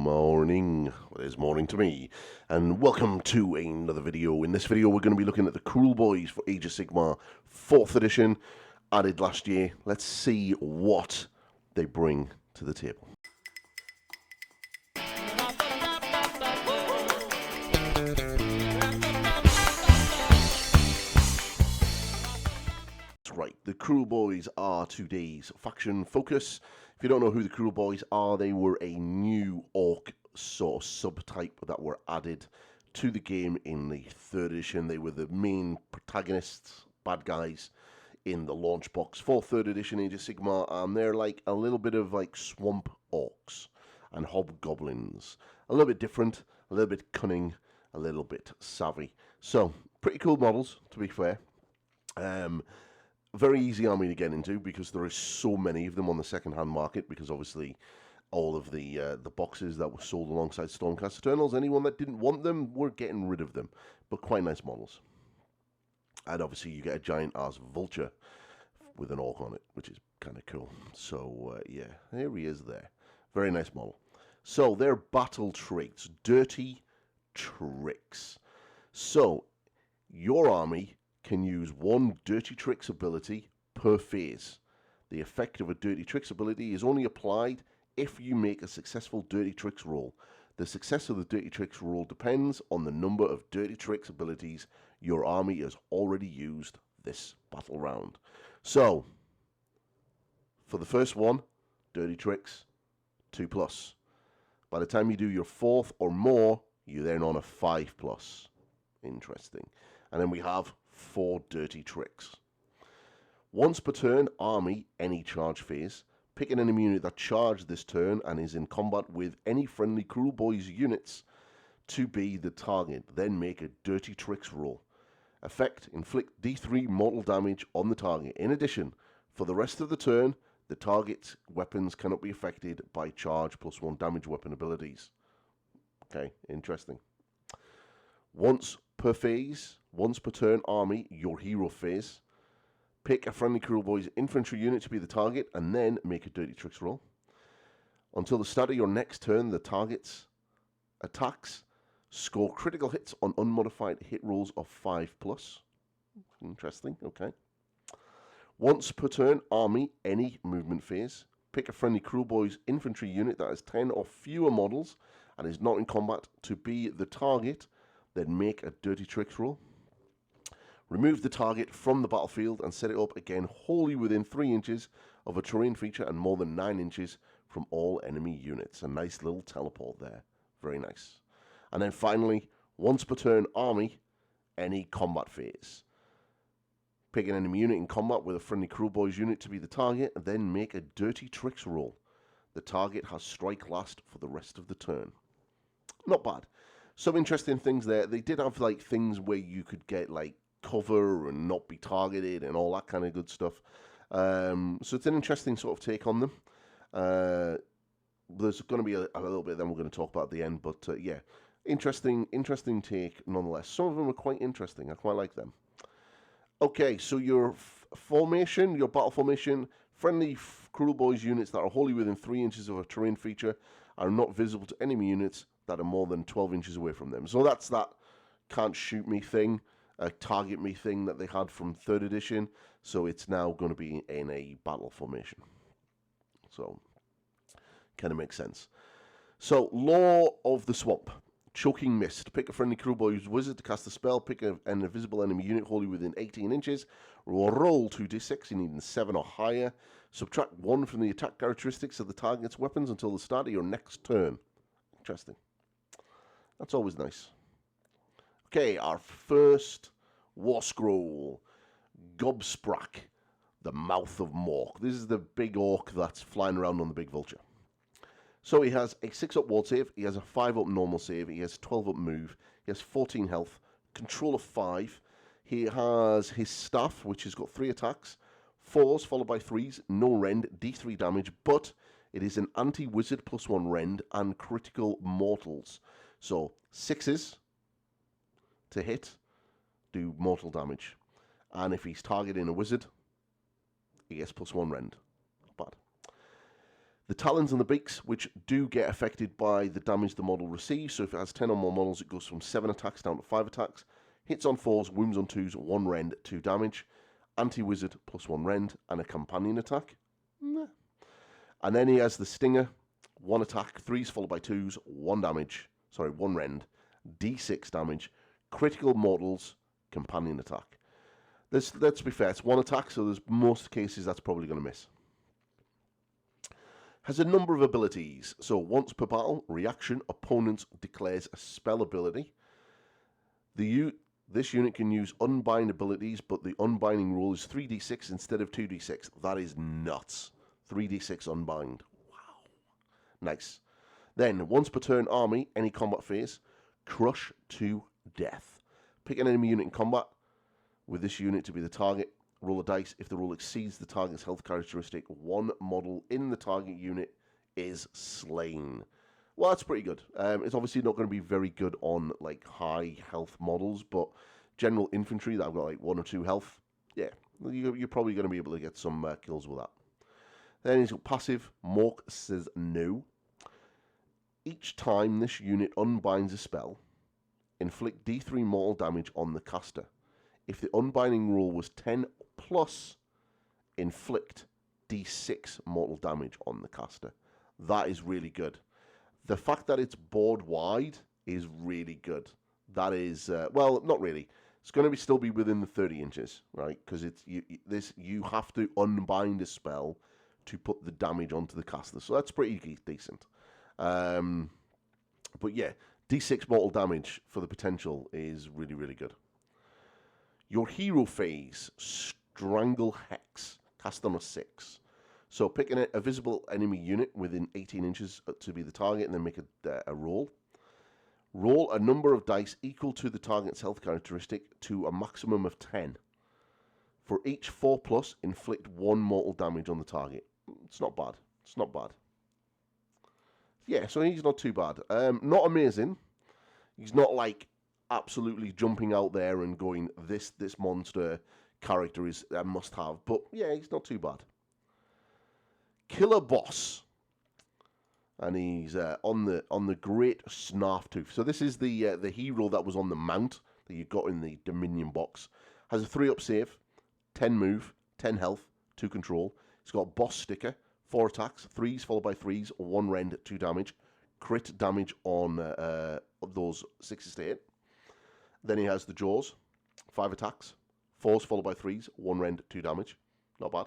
morning. Well, it is morning to me. And welcome to another video. In this video, we're going to be looking at the Kruleboys for Age of Sigmar 4th edition, added last year. Let's see what they bring to the table. Right, the Kruleboys are today's faction focus. If you don't know who the Kruleboys are, they were a new Orc sort of subtype that were added to the game in the 3rd edition. They were the main protagonists, bad guys, in the launch box for 3rd edition Age of Sigmar, and they're like a little bit of like swamp orcs and hobgoblins. A little bit different, a little bit cunning, a little bit savvy. So, pretty cool models, to be fair. Very easy army to get into because there are so many of them on the second-hand market, because obviously all of the boxes that were sold alongside Stormcast Eternals, anyone that didn't want them were getting rid of them. But quite nice models. And obviously you get a giant ass vulture with an orc on it, which is kind of cool. So yeah, here he is there. Very nice model. So their battle traits, dirty tricks. So your army can use one Dirty Tricks ability per phase. The effect of a Dirty Tricks ability is only applied if you make a successful Dirty Tricks roll. The success of the Dirty Tricks roll depends on the number of Dirty Tricks abilities your army has already used this battle round. So, for the first one, Dirty Tricks, 2+. By the time you do your 4th or more, you're then on a 5+. Interesting. And then we have 4 Dirty Tricks. Once per turn, army, any charge phase. Pick an enemy unit that charged this turn and is in combat with any friendly Kruleboys units to be the target. Then make a Dirty Tricks roll. Effect, inflict D3 mortal damage on the target. In addition, for the rest of the turn, the target's weapons cannot be affected by charge +1 damage weapon abilities. Okay, interesting. Once per phase, once per turn army, your hero phase. Pick a friendly Kruleboys infantry unit to be the target and then make a Dirty Tricks roll. Until the start of your next turn, the target's attacks score critical hits on unmodified hit rolls of 5+. Interesting, okay. Once per turn army, any movement phase. Pick a friendly Kruleboys infantry unit that has 10 or fewer models and is not in combat to be the target. Then make a Dirty Tricks roll. Remove the target from the battlefield and set it up again wholly within 3 inches of a terrain feature and more than 9 inches from all enemy units. A nice little teleport there. Very nice. And then finally, once per turn army, any combat phase. Pick an enemy unit in combat with a friendly Kruleboys unit to be the target and then make a Dirty Tricks roll. The target has strike last for the rest of the turn. Not bad. Some interesting things there. They did have like things where you could get like cover and not be targeted and all that kind of good stuff. So it's an interesting sort of take on them. There's going to be a little bit then we're going to talk about at the end, but yeah, interesting take nonetheless. Some of them are quite interesting. I quite like them. Okay, so your formation, your battle formation, friendly Kruleboys units that are wholly within 3 inches of a terrain feature are not visible to enemy units that are more than 12 inches away from them. So that's that can't shoot me thing, target me thing that they had from 3rd edition. So it's now going to be in a battle formation. So, kind of makes sense. So, Law of the Swamp. Choking Mist. Pick a friendly Kruleboys wizard to cast a spell. Pick an invisible enemy unit wholly within 18 inches. Roll 2d6. You need 7 or higher. Subtract 1 from the attack characteristics of the target's weapons until the start of your next turn. Interesting. That's always nice. Okay, our first War Scroll. Gobsprak, the Mouth of Mork. This is the big orc that's flying around on the big vulture. So he has a 6-up ward save, he has a 5-up normal save, he has 12-up move, he has 14 health, control of 5. He has his staff, which has got 3 attacks, 4s followed by 3s, no rend, d3 damage, but it is an anti-wizard +1 rend and critical mortals. So 6s to hit do mortal damage. And if he's targeting a wizard, he gets +1 rend. Not bad. The talons and the beaks, which do get affected by the damage the model receives. So if it has 10 or more models, it goes from 7 attacks down to 5 attacks. Hits on 4s, wounds on 2s, 1 rend, 2 damage. Anti-wizard plus 1 rend, and a companion attack. Nah. And then he has the stinger, 1 attack, 3s followed by 2s, 1 damage. Sorry, 1 rend, d6 damage, critical mortals, companion attack. Let's be fair, it's 1 attack, so there's most cases that's probably going to miss. Has a number of abilities. So once per battle, reaction, opponent declares a spell ability. This unit can use unbind abilities, but the unbinding rule is 3d6 instead of 2d6. That is nuts. 3d6 unbind. Wow. Nice. Then, once per turn army, any combat phase, crush to death. Pick an enemy unit in combat with this unit to be the target. Roll a dice. If the roll exceeds the target's health characteristic, 1 model in the target unit is slain. Well, that's pretty good. It's obviously not going to be very good on like high health models, but general infantry that have got like 1 or 2 health, yeah, you're probably going to be able to get some kills with that. Then he's got passive. Mork says no. Each time this unit unbinds a spell, inflict d3 mortal damage on the caster. If the unbinding rule was 10 plus, inflict d6 mortal damage on the caster. That is really good. The fact that it's board wide is really good. That is, well, not really. It's going to still be within the 30 inches, right? Because you have to unbind a spell to put the damage onto the caster. So that's pretty decent. But yeah, d6 mortal damage for the potential is really, really good. Your hero phase, Strangle Hex, cast on a 6. So pick a visible enemy unit within 18 inches to be the target and then make a roll. Roll a number of dice equal to the target's health characteristic to a maximum of 10. For each 4 plus, inflict 1 mortal damage on the target. It's not bad. It's not bad. Yeah, so he's not too bad. Not amazing. He's not like absolutely jumping out there and going, this monster character is a must-have. But yeah, he's not too bad. Killer Boss. And he's on the Great Snarf Tooth. So this is the hero that was on the mount that you got in the Dominion box. Has a 3-up save, 10 move, 10 health, 2 control. He's got Boss Sticker, 4 attacks, 3s followed by 3s, 1 rend, 2 damage. Crit damage on those 6s to hit. Then he has the Jaws, 5 attacks, 4s followed by 3s, 1 rend, 2 damage. Not bad.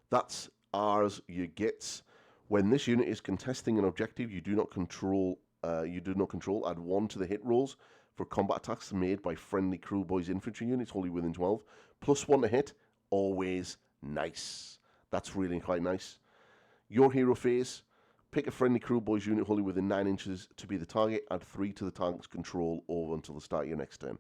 That's ours you gets. When this unit is contesting an objective you do not control, add 1 to the hit rolls for combat attacks made by friendly Kruleboys infantry units wholly within 12. Plus 1 to hit, always nice. That's really quite nice. Your hero phase, pick a friendly Kruleboys unit wholly within 9 inches to be the target, add 3 to the target's control over until the start of your next turn.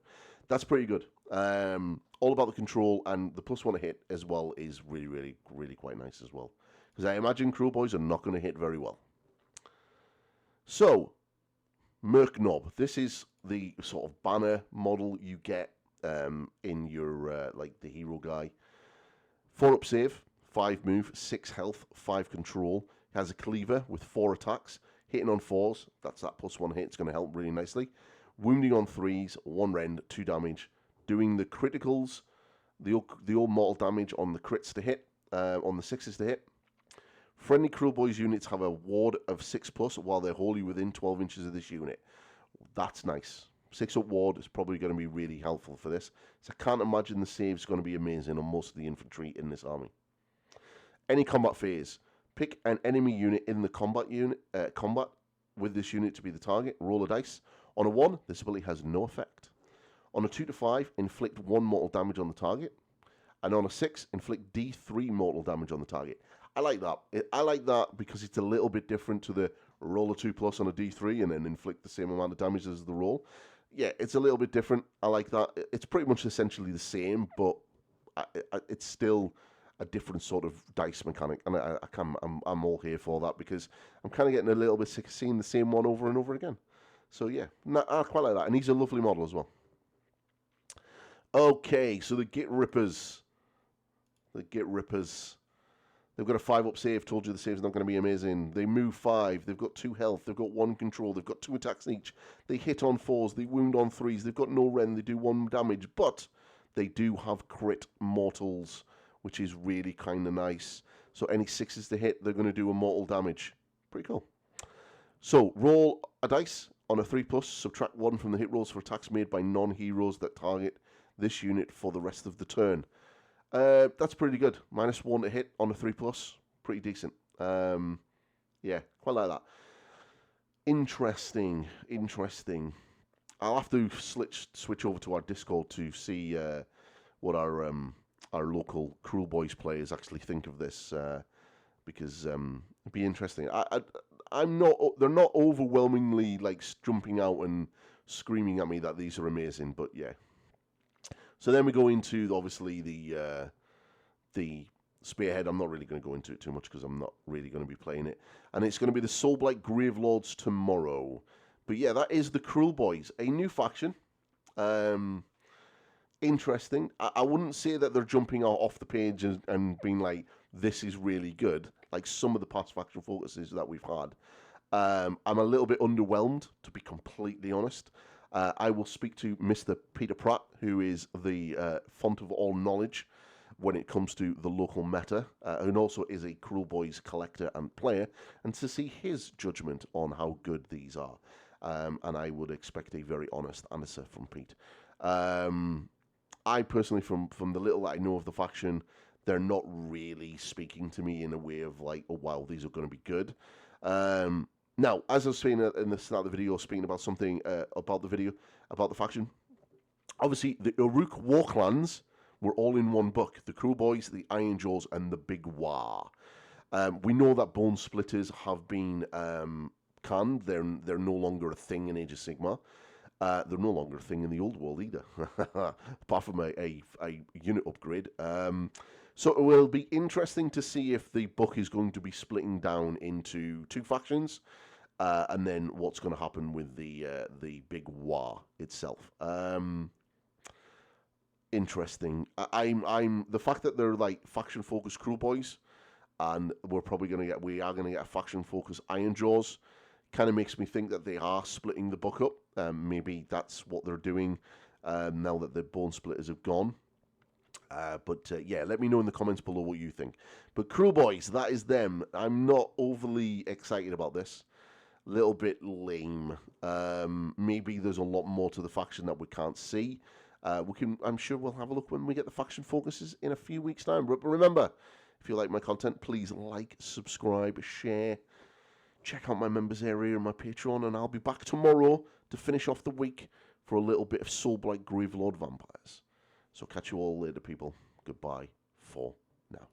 That's pretty good. All about the control, and the plus 1 to hit as well is really, really, really quite nice as well. Because I imagine Kruleboys are not going to hit very well. So, Merc Knob. This is the sort of banner model you get in your, like, the hero guy. 4-up save, 5 move, 6 health, 5 control. Has a cleaver with 4 attacks. Hitting on 4s, that's that plus 1 hit. It's going to help really nicely. Wounding on 3s, 1 rend, 2 damage. Doing the criticals, the all mortal damage on the crits to hit, on the 6s to hit. Friendly Kruleboys units have a ward of 6+ while they're wholly within 12 inches of this unit. That's nice. 6-up ward is probably going to be really helpful for this. So I can't imagine the save's going to be amazing on most of the infantry in this army. Any combat phase. Pick an enemy unit in the combat with this unit to be the target. Roll a dice. On a 1, this ability has no effect. On a 2 to 5, inflict 1 mortal damage on the target. And on a 6, inflict D3 mortal damage on the target. I like that. I like that because it's a little bit different to the roll a 2+ on a D3 and then inflict the same amount of damage as the roll. Yeah, it's a little bit different. I like that. It's pretty much essentially the same, but it's still a different sort of dice mechanic, and I'm all here for that because I'm kind of getting a little bit sick of seeing the same one over and over again. So yeah, I quite like that, and he's a lovely model as well. Okay, so the Git Rippers. They've got a 5-up save. Told you the save's not going to be amazing. They move 5. They've got 2 health. They've got 1 control. They've got 2 attacks each. They hit on 4s. They wound on 3s. They've got no rend. They do 1 damage. But they do have crit mortals, which is really kind of nice. So any 6s to hit, they're going to do a mortal damage. Pretty cool. So roll a dice on a 3+. Subtract 1 from the hit rolls for attacks made by non-heroes that target this unit for the rest of the turn. That's pretty good. -1 to hit on a 3+. Pretty decent. Yeah, quite like that. Interesting. I'll have to switch over to our Discord to see what our local Kruleboys players actually think of this, because it'd be interesting. I'm not. They're not overwhelmingly like jumping out and screaming at me that these are amazing, but yeah. So then we go into, obviously, the Spearhead. I'm not really going to go into it too much because I'm not really going to be playing it. And it's going to be the Soulblight Gravelords tomorrow. But yeah, that is the Kruleboys, a new faction. Interesting. I wouldn't say that they're jumping out off the page and being like, this is really good, like some of the past faction focuses that we've had. I'm a little bit underwhelmed, to be completely honest. I will speak to Mr. Peter Pratt, who is the font of all knowledge when it comes to the local meta, and also is a Kruleboys collector and player, and to see his judgment on how good these are. And I would expect a very honest answer from Pete. I personally, from the little that I know of the faction, they're not really speaking to me in a way of like, oh wow, these are going to be good. Now, as I was saying in the start of the video, speaking about something about the faction, obviously the Orruk War Clans were all in one book: the Kruleboys, the Iron Jaws, and the Big War. We know that Bone Splitters have been canned. They're no longer a thing in Age of Sigmar. They're no longer a thing in the old world either, apart from a unit upgrade. So it will be interesting to see if the book is going to be splitting down into 2 factions, and then what's going to happen with the Big War itself. Interesting. I'm the fact that they're like faction focused Kruleboys, and we are going to get a faction focused Iron Jaws. Kind of makes me think that they are splitting the book up. Maybe that's what they're doing now that the Bone Splitters have gone. But yeah, let me know in the comments below what you think. But Kruleboys, that is them. I'm not overly excited about this. A little bit lame. Maybe there's a lot more to the faction that we can't see. I'm sure we'll have a look when we get the faction focuses in a few weeks' time. But remember, if you like my content, please like, subscribe, share. Check out my members area and my Patreon, and I'll be back tomorrow to finish off the week for a little bit of Soulblight Gravelord Vampires. So catch you all later, people. Goodbye for now.